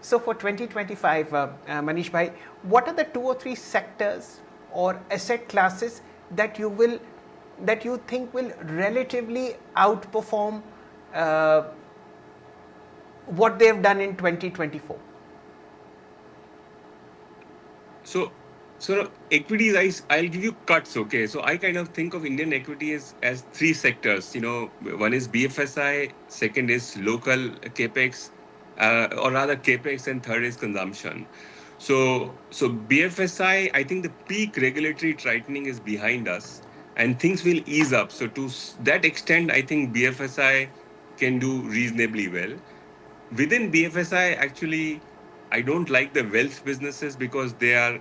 So for 2025, Manish bhai, what are the two or three sectors or asset classes that you think will relatively outperform uh, what they've done in 2024? So, so equities, I'll give you cuts. Okay, so I kind of think of Indian equity as three sectors. One is BFSI, second is local capex, or rather capex, and third is consumption. So BFSI, I think the peak regulatory tightening is behind us, and things will ease up. So to that extent, I think BFSI can do reasonably well. Within BFSI, actually, I don't like the wealth businesses because they are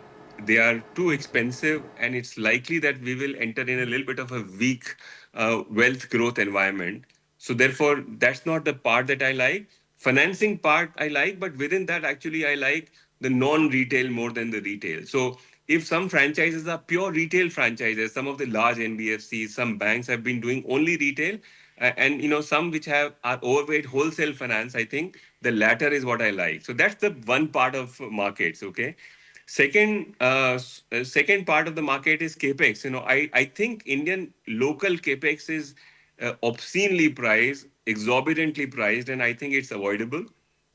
too expensive, and it's likely that we will enter in a little bit of a weak wealth growth environment. So therefore, that's not the part that I like. Financing part I like, but within that, actually, I like the non-retail more than the retail. So if some franchises are pure retail franchises, some of the large NBFCs, some banks have been doing only retail, and some which have are overweight wholesale finance. I think the latter is what I like. So that's the one part of markets. Okay. Second part of the market is capex. I think Indian local capex is obscenely priced, exorbitantly priced, and I think it's avoidable.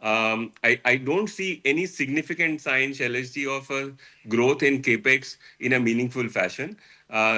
I don't see any significant sign, LHG, of a growth in capex in a meaningful fashion.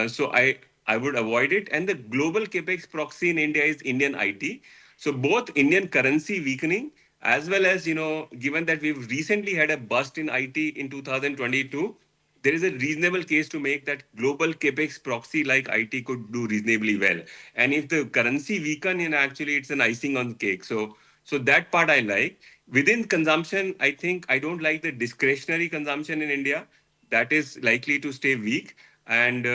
So I would avoid it. And the global capex proxy in India is Indian IT. So both Indian currency weakening as well as, given that we've recently had a bust in IT in 2022, there is a reasonable case to make that global capex proxy like IT could do reasonably well. And if the currency weaken, actually it's an icing on the cake. So that part I like. Within consumption, I think I don't like the discretionary consumption in India. That is likely to stay weak. And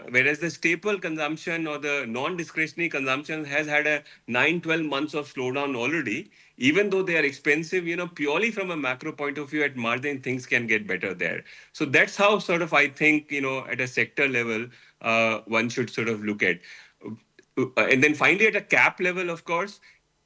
whereas the staple consumption or the non-discretionary consumption has had a 9-12 months of slowdown already, even though they are expensive, purely from a macro point of view, at margin, things can get better there. So that's how sort of I think, at a sector level, one should sort of look at. And then finally, at a cap level, of course,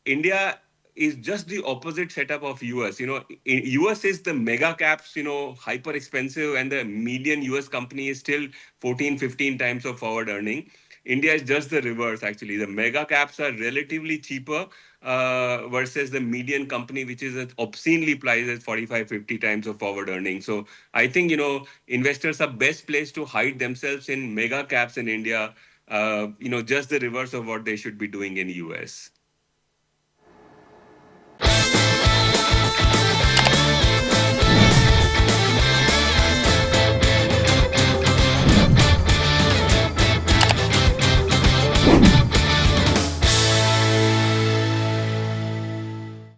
India is just the opposite setup of US. US is the mega caps, hyper expensive, and the median US company is still 14, 15 times of forward earning. India is just the reverse, actually. The mega caps are relatively cheaper versus the median company, which is obscenely priced at 45, 50 times of forward earning. So I think, investors are best placed to hide themselves in mega caps in India, just the reverse of what they should be doing in US.